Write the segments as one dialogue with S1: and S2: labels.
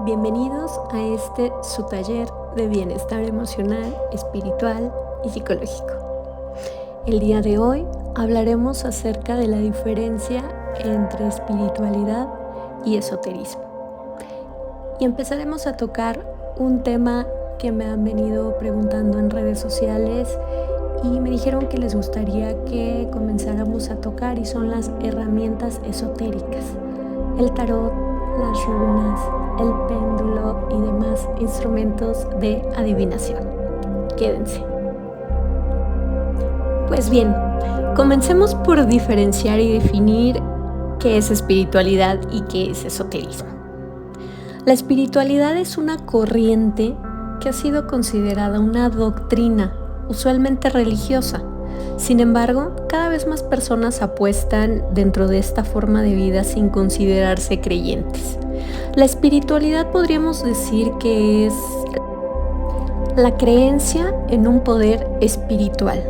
S1: Bienvenidos a su taller de bienestar emocional, espiritual y psicológico. El día de hoy hablaremos acerca de la diferencia entre espiritualidad y esoterismo. Y empezaremos a tocar un tema que me han venido preguntando en redes sociales y me dijeron que les gustaría que comenzáramos a tocar, y son las herramientas esotéricas, el tarot, las runas, el péndulo y demás instrumentos de adivinación. Quédense. Pues bien, comencemos por diferenciar y definir qué es espiritualidad y qué es esoterismo. La espiritualidad es una corriente que ha sido considerada una doctrina, usualmente religiosa. Sin embargo, cada vez más personas apuestan dentro de esta forma de vida sin considerarse creyentes. La espiritualidad podríamos decir que es la creencia en un poder espiritual,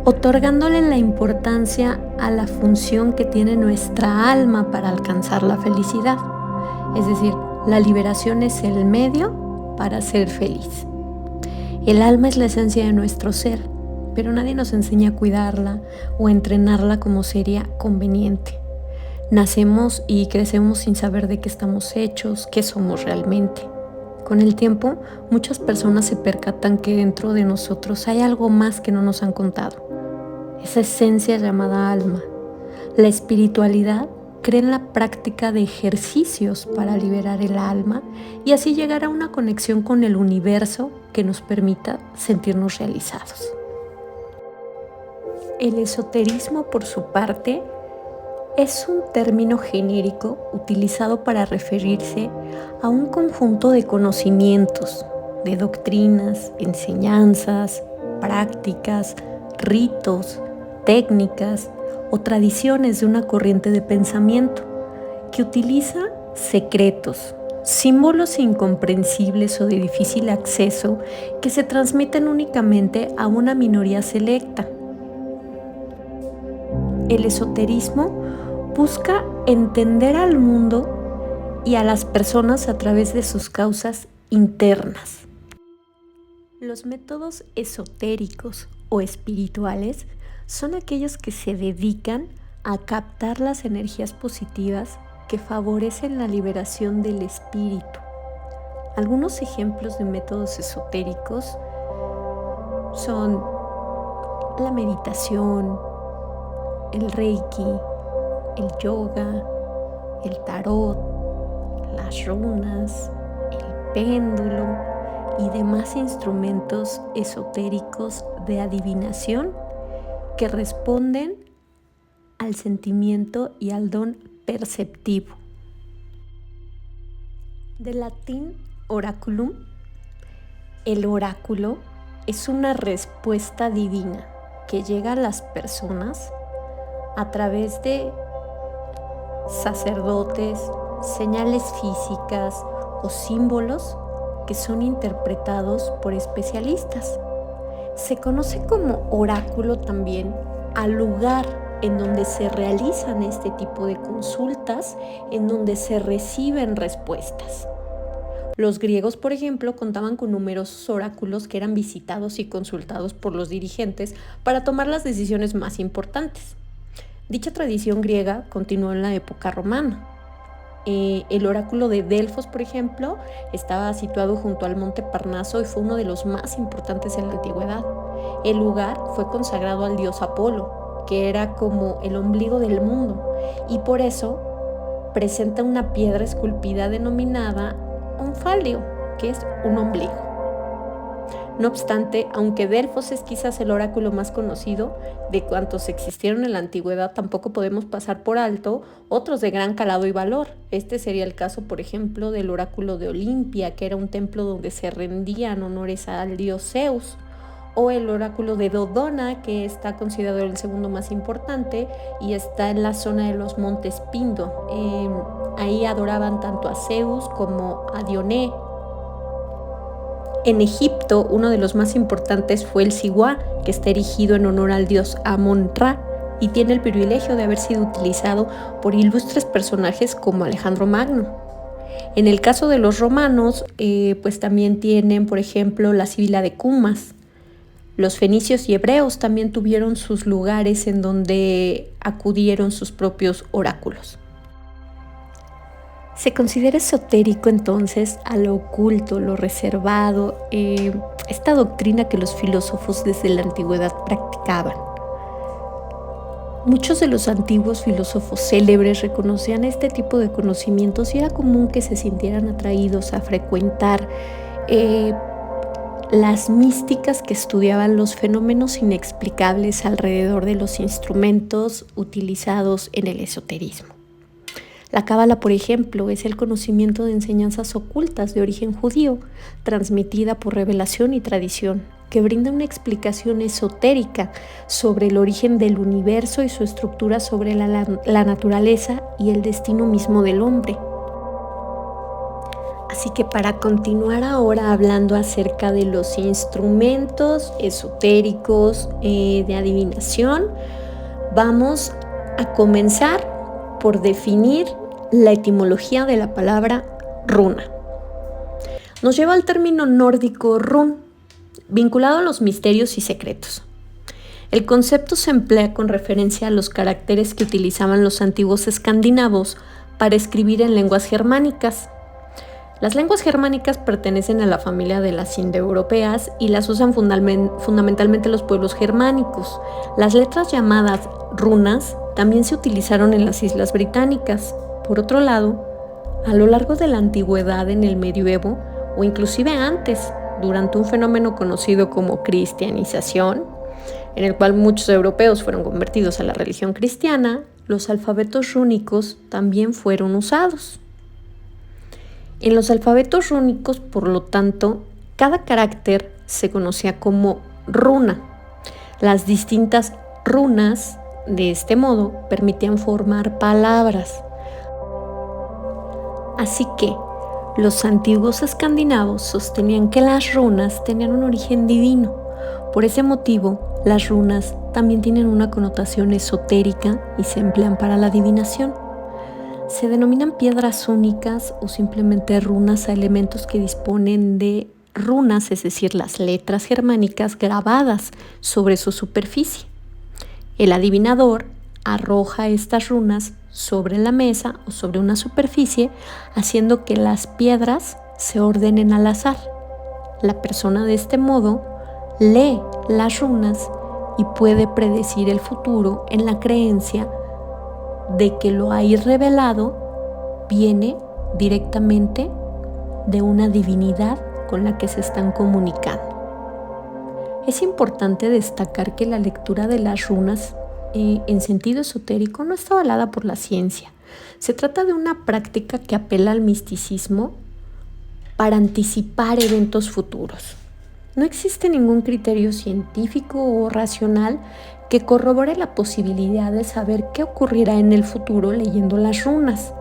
S1: otorgándole la importancia a la función que tiene nuestra alma para alcanzar la felicidad. Es decir, la liberación es el medio para ser feliz. El alma es la esencia de nuestro ser, pero nadie nos enseña a cuidarla o a entrenarla como sería conveniente. Nacemos y crecemos sin saber de qué estamos hechos, qué somos realmente. Con el tiempo, muchas personas se percatan que dentro de nosotros hay algo más que no nos han contado. Esa esencia llamada alma. La espiritualidad cree en la práctica de ejercicios para liberar el alma y así llegar a una conexión con el universo que nos permita sentirnos realizados. El esoterismo, por su parte, es un término genérico utilizado para referirse a un conjunto de conocimientos, de doctrinas, enseñanzas, prácticas, ritos, técnicas o tradiciones de una corriente de pensamiento que utiliza secretos, símbolos incomprensibles o de difícil acceso que se transmiten únicamente a una minoría selecta. El esoterismo busca entender al mundo y a las personas a través de sus causas internas. Los métodos esotéricos o espirituales son aquellos que se dedican a captar las energías positivas que favorecen la liberación del espíritu. Algunos ejemplos de métodos esotéricos son la meditación, el reiki, el yoga, el tarot, las runas, el péndulo y demás instrumentos esotéricos de adivinación que responden al sentimiento y al don perceptivo. Del latín oraculum, el oráculo es una respuesta divina que llega a las personas a través de sacerdotes, señales físicas o símbolos que son interpretados por especialistas. Se conoce como oráculo también al lugar en donde se realizan este tipo de consultas, en donde se reciben respuestas. Los griegos, por ejemplo, contaban con numerosos oráculos que eran visitados y consultados por los dirigentes para tomar las decisiones más importantes. Dicha tradición griega continuó en la época romana. El oráculo de Delfos, por ejemplo, estaba situado junto al monte Parnaso y fue uno de los más importantes en la antigüedad. El lugar fue consagrado al dios Apolo, que era como el ombligo del mundo, y por eso presenta una piedra esculpida denominada onfalio, que es un ombligo. No obstante, aunque Delfos es quizás el oráculo más conocido de cuantos existieron en la antigüedad, tampoco podemos pasar por alto otros de gran calado y valor. Este sería el caso, por ejemplo, del oráculo de Olimpia, que era un templo donde se rendían honores al dios Zeus, o el oráculo de Dodona, que está considerado el segundo más importante y está en la zona de los montes Pindo. Ahí adoraban tanto a Zeus como a Dioné. En Egipto, uno de los más importantes fue el Siwá, que está erigido en honor al dios Amon-Ra y tiene el privilegio de haber sido utilizado por ilustres personajes como Alejandro Magno. En el caso de los romanos, pues también tienen, por ejemplo, la Sibila de Cumas. Los fenicios y hebreos también tuvieron sus lugares en donde acudieron sus propios oráculos. Se considera esotérico entonces a lo oculto, lo reservado, esta doctrina que los filósofos desde la antigüedad practicaban. Muchos de los antiguos filósofos célebres reconocían este tipo de conocimientos y era común que se sintieran atraídos a frecuentar las místicas que estudiaban los fenómenos inexplicables alrededor de los instrumentos utilizados en el esoterismo. La cábala, por ejemplo, es el conocimiento de enseñanzas ocultas de origen judío, transmitida por revelación y tradición, que brinda una explicación esotérica sobre el origen del universo y su estructura sobre la naturaleza y el destino mismo del hombre. Así que para continuar ahora hablando acerca de los instrumentos esotéricos de adivinación, vamos a comenzar por definir la etimología de la palabra runa. Nos lleva al término nórdico run, vinculado a los misterios y secretos. El concepto se emplea con referencia a los caracteres que utilizaban los antiguos escandinavos para escribir en lenguas germánicas. Las lenguas germánicas pertenecen a la familia de las indoeuropeas y las usan fundamentalmente los pueblos germánicos. Las letras llamadas runas también se utilizaron en las Islas Británicas. Por otro lado, a lo largo de la antigüedad, en el medioevo o inclusive antes, durante un fenómeno conocido como cristianización, en el cual muchos europeos fueron convertidos a la religión cristiana, los alfabetos rúnicos también fueron usados. En los alfabetos rúnicos, por lo tanto, cada carácter se conocía como runa. Las distintas runas, de este modo, permitían formar palabras. Así que los antiguos escandinavos sostenían que las runas tenían un origen divino. Por ese motivo, las runas también tienen una connotación esotérica y se emplean para la adivinación. Se denominan piedras únicas o simplemente runas a elementos que disponen de runas, es decir, las letras germánicas grabadas sobre su superficie. El adivinador arroja estas runas sobre la mesa o sobre una superficie, haciendo que las piedras se ordenen al azar. La persona de este modo lee las runas y puede predecir el futuro en la creencia de que lo ahí revelado viene directamente de una divinidad con la que se están comunicando. Es importante destacar que la lectura de las runas en sentido esotérico no está avalada por la ciencia. Se trata de una práctica que apela al misticismo para anticipar eventos futuros. No existe ningún criterio científico o racional que corrobore la posibilidad de saber qué ocurrirá en el futuro leyendo las runas.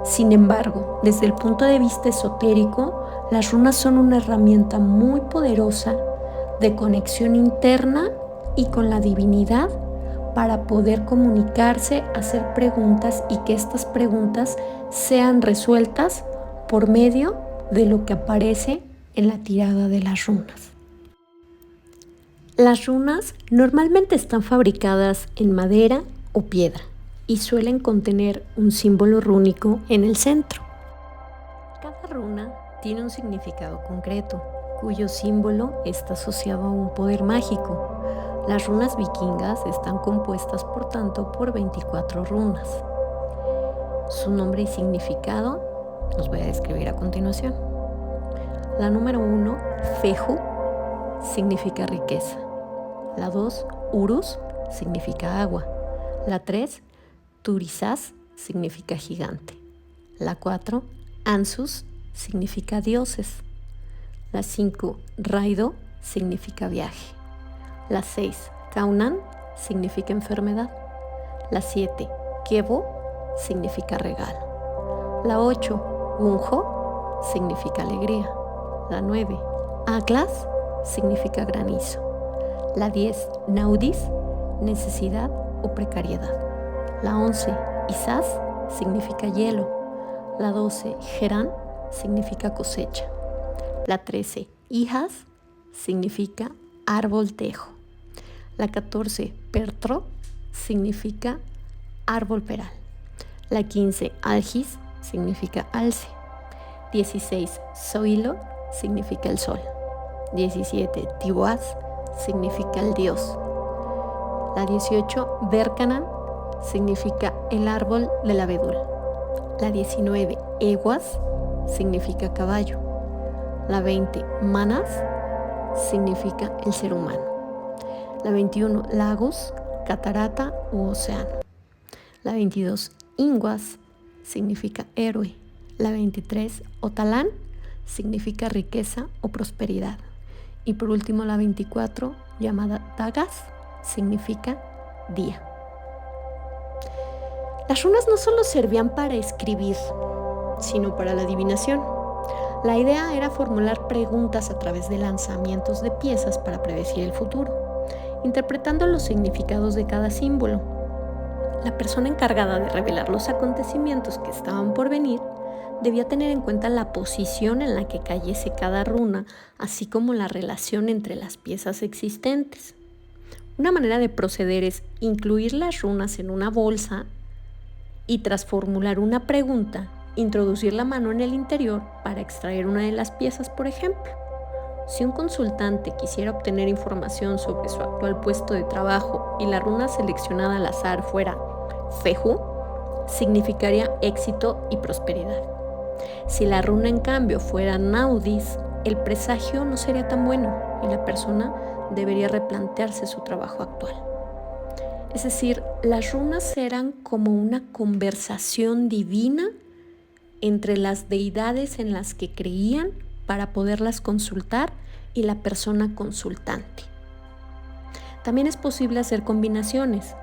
S1: Sin embargo, desde el punto de vista esotérico, las runas son una herramienta muy poderosa de conexión interna y con la divinidad para poder comunicarse, hacer preguntas y que estas preguntas sean resueltas por medio de lo que aparece en la tirada de las runas. Las runas normalmente están fabricadas en madera o piedra y suelen contener un símbolo rúnico en el centro. Cada runa tiene un significado concreto, cuyo símbolo está asociado a un poder mágico. Las runas vikingas están compuestas, por tanto, por 24 runas. Su nombre y significado los voy a describir a continuación. La número 1, Feju, significa riqueza. La 2, Urus, significa agua. La 3, Turisas, significa gigante. La 4, Ansus, significa dioses. La 5, Raido, significa viaje. La 6, Kaunan, significa enfermedad. La 7, Kevo, significa regalo. La 8, Unjo, significa alegría. La 9, Atlas, significa granizo. La 10, Naudis, necesidad o precariedad. La 11, Isas, significa hielo. La 12, Gerán, significa cosecha. La 13, Hijas, significa árbol tejo. La 14, Pertro, significa árbol peral. La 15, Algis, significa alce. 16, Zoilo, significa el sol. 17, Tiboaz, significa el dios. La 18, Bercanan, significa el árbol del abedul. La 19, Eguas, significa caballo. La 20, Manas, significa el ser humano. La 21, Lagos, catarata u océano. La 22, Inguas, significa héroe. La 23, Otalán, significa riqueza o prosperidad. Y por último, la 24, llamada Dagas, significa día. Las runas no solo servían para escribir, sino para la adivinación. La idea era formular preguntas a través de lanzamientos de piezas para predecir el futuro, interpretando los significados de cada símbolo. La persona encargada de revelar los acontecimientos que estaban por venir debía tener en cuenta la posición en la que cayese cada runa, así como la relación entre las piezas existentes. Una manera de proceder es incluir las runas en una bolsa y tras formular una pregunta, introducir la mano en el interior para extraer una de las piezas, por ejemplo. Si un consultante quisiera obtener información sobre su actual puesto de trabajo y la runa seleccionada al azar fuera Feju, significaría éxito y prosperidad. Si la runa en cambio fuera Naudis, el presagio no sería tan bueno y la persona debería replantearse su trabajo actual. Es decir, las runas eran como una conversación divina entre las deidades en las que creían para poderlas consultar y la persona consultante. También es posible hacer combinaciones,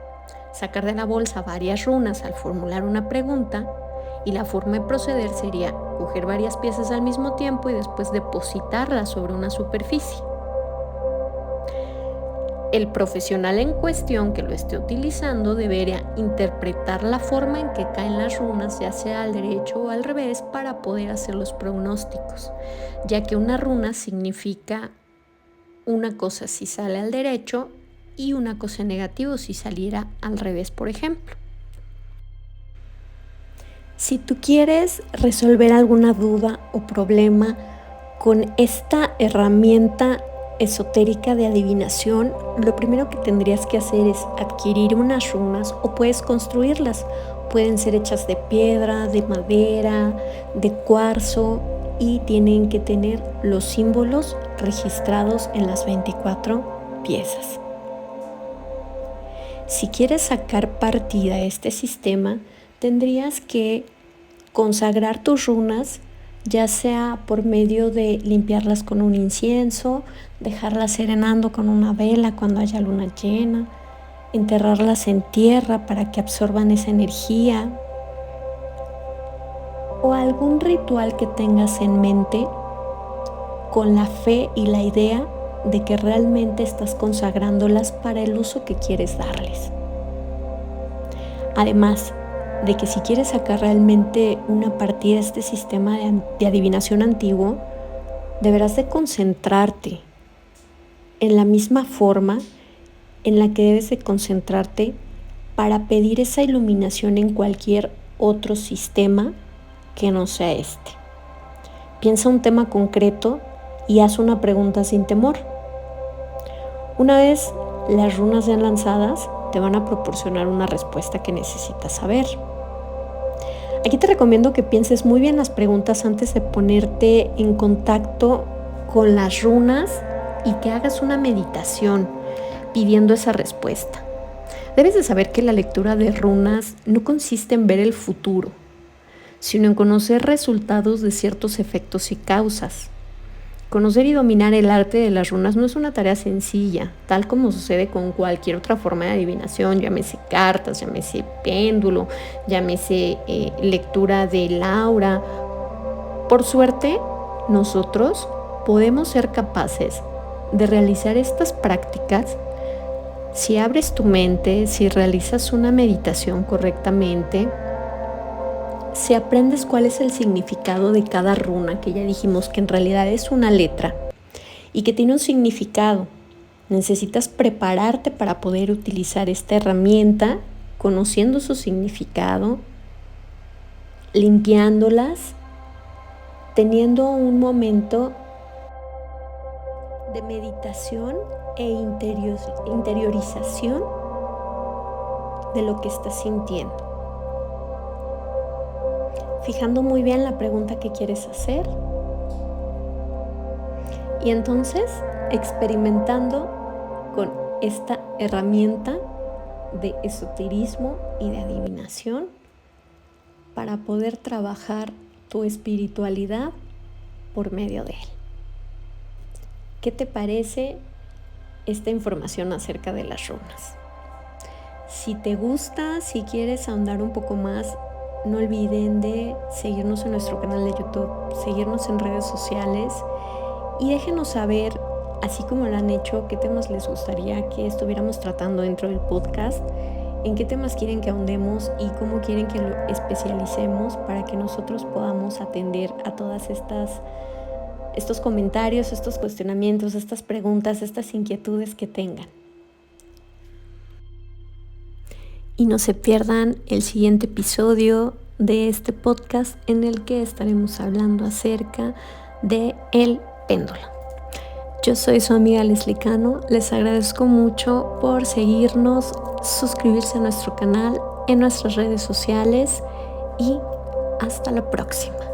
S1: sacar de la bolsa varias runas al formular una pregunta y la forma de proceder sería coger varias piezas al mismo tiempo y después depositarlas sobre una superficie. El profesional en cuestión que lo esté utilizando debería interpretar la forma en que caen las runas, ya sea al derecho o al revés, para poder hacer los pronósticos, ya que una runa significa una cosa si sale al derecho y una cosa negativa si saliera al revés, por ejemplo. Si tú quieres resolver alguna duda o problema con esta herramienta esotérica de adivinación, lo primero que tendrías que hacer es adquirir unas runas o puedes construirlas. Pueden ser hechas de piedra, de madera, de cuarzo y tienen que tener los símbolos registrados en las 24 piezas. Si quieres sacar partida a este sistema, tendrías que consagrar tus runas, ya sea por medio de limpiarlas con un incienso, dejarlas serenando con una vela cuando haya luna llena, enterrarlas en tierra para que absorban esa energía, o algún ritual que tengas en mente con la fe y la idea de que realmente estás consagrándolas para el uso que quieres darles. Además de que si quieres sacar realmente una partida de este sistema de adivinación antiguo, deberás de concentrarte en la misma forma en la que debes de concentrarte para pedir esa iluminación en cualquier otro sistema que no sea este. Piensa un tema concreto y haz una pregunta sin temor. Una vez las runas sean lanzadas, te van a proporcionar una respuesta que necesitas saber. Aquí te recomiendo que pienses muy bien las preguntas antes de ponerte en contacto con las runas y que hagas una meditación pidiendo esa respuesta. Debes de saber que la lectura de runas no consiste en ver el futuro, sino en conocer resultados de ciertos efectos y causas. Conocer y dominar el arte de las runas no es una tarea sencilla, tal como sucede con cualquier otra forma de adivinación, llámese cartas, llámese péndulo, llámese lectura del aura. Por suerte, nosotros podemos ser capaces de realizar estas prácticas si abres tu mente, si realizas una meditación correctamente si aprendes cuál es el significado de cada runa, que ya dijimos que en realidad es una letra y que tiene un significado, necesitas prepararte para poder utilizar esta herramienta, conociendo su significado, limpiándolas, teniendo un momento de meditación e interiorización de lo que estás sintiendo. Fijando muy bien la pregunta que quieres hacer y entonces experimentando con esta herramienta de esoterismo y de adivinación para poder trabajar tu espiritualidad por medio de él. ¿Qué te parece esta información acerca de las runas? Si te gusta, si quieres ahondar un poco más, no olviden de seguirnos en nuestro canal de YouTube, seguirnos en redes sociales y déjenos saber, así como lo han hecho, qué temas les gustaría que estuviéramos tratando dentro del podcast, en qué temas quieren que ahondemos y cómo quieren que lo especialicemos para que nosotros podamos atender a todas estos comentarios, estos cuestionamientos, estas preguntas, estas inquietudes que tengan. Y no se pierdan el siguiente episodio de este podcast en el que estaremos hablando acerca de el péndulo. Yo soy su amiga Leslie Cano, les agradezco mucho por seguirnos, suscribirse a nuestro canal, en nuestras redes sociales y hasta la próxima.